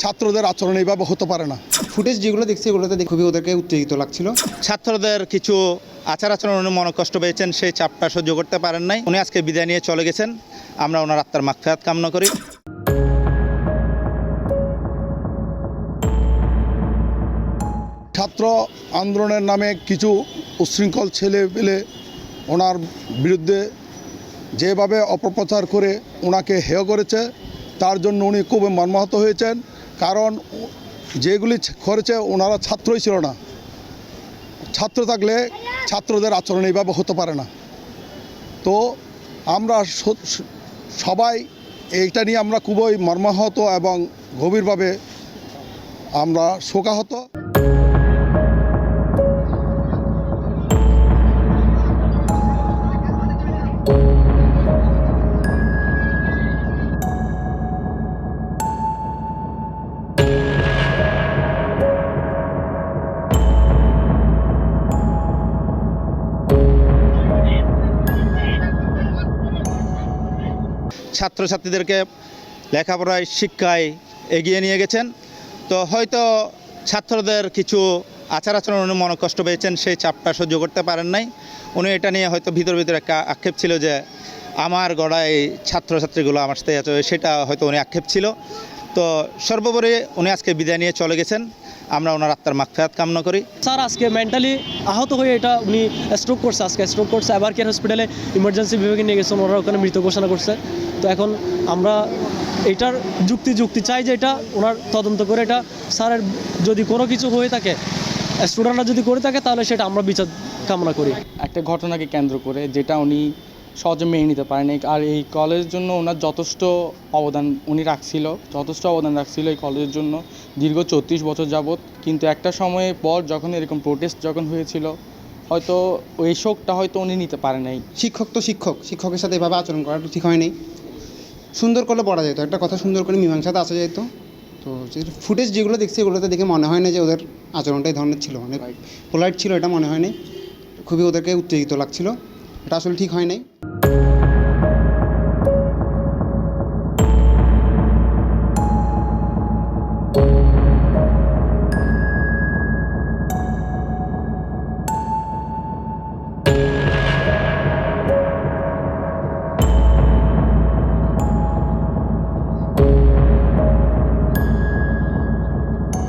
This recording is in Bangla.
ছাত্রদের আচরণ এইভাবে হতে পারে না। ফুটেজ যেগুলো দেখছি এগুলোতে খুবই ওদেরকে উত্তেজিত লাগছিল। ছাত্রদের কিছু আচার আচরণ উনি মনোকষ্ট পেয়েছেন, সেই চাপটা সহ্য করতে পারেন নাই, উনি আজকে বিদায় নিয়ে চলে গেছেন। আমরা ওনার আত্মার মাগফিরাত কামনা করি। ছাত্র আন্দোলনের নামে কিছু উচ্ছৃঙ্খল ছেলেপেলে ওনার বিরুদ্ধে যেভাবে অপপ্রচার করে ওনাকে হেয় করেছে, তার জন্য উনি খুব মর্মাহত হয়েছেন। কারণ যেগুলি করেছে ওনারা ছাত্রই ছিল না। ছাত্র থাকলে ছাত্রদের আচরণ এইভাবে হতে পারে না। তো আমরা সবাই এইটা নিয়ে আমরা খুবই মর্মাহত এবং গভীরভাবে আমরা শোকাহত। ছাত্রছাত্রীদেরকে লেখাপড়ায় শিক্ষায় এগিয়ে নিয়ে গেছেন। তো হয়তো ছাত্রদের কিছু আচার আচরণ উনি মনোকষ্ট পেয়েছেন, সেই চাপটা সহ্য করতে পারেন নাই। উনি এটা নিয়ে হয়তো ভিতর একটা আক্ষেপ ছিল যে আমার গড়ায় ছাত্রছাত্রীগুলো আমার সাথে আছে, সেটা হয়তো উনি আক্ষেপ ছিল। তো সর্বোপরি উনি আজকে বিদায় নিয়ে চলে গেছেন। আমরা ওনার আত্মার মাগফিরাত কামনা করি। স্যার আজকে মেন্টালি আহত হয়ে এটা উনি স্ট্রোক করছে, আবার কেয়ার হসপিটালে ইমার্জেন্সি বিভাগে নিয়ে গেছেন, ওনারা ওখানে মৃত ঘোষণা করছে। তো এখন আমরা এটার যুক্তি চাই যে এটা ওনার তদন্ত করে এটা স্যারের যদি কোনো কিছু হয়ে থাকে, স্টুডেন্টরা যদি করে থাকে, তাহলে সেটা আমরা বিচার কামনা করি। একটা ঘটনাকে কেন্দ্র করে যেটা উনি সহজে মেনে নিতে পারেনি। আর এই কলেজের জন্য ওনার যথেষ্ট অবদান রাখছিল এই কলেজের জন্য দীর্ঘ 34 বছর যাবৎ। কিন্তু একটা সময়ের পর যখন এরকম প্রোটেস্ট যখন হয়েছিল, হয়তো ওই শোকটা হয়তো উনি নিতে পারে নাই। শিক্ষক তো শিক্ষকের সাথে এভাবে আচরণ করাটা ঠিক হয়নি। সুন্দর করলে পড়া যেত, একটা কথা সুন্দর করে মীমাংসাতে আসা যেত। তো ফুটেজ যেগুলো দেখছি এগুলোতে দেখে মনে হয় না যে ওদের আচরণটা এই ধরনের ছিল, অনেক পোলাইট ছিল, এটা মনে হয় নাই। খুবই ওদেরকে উত্তেজিত লাগছিল, এটা আসলে ঠিক হয় নাই।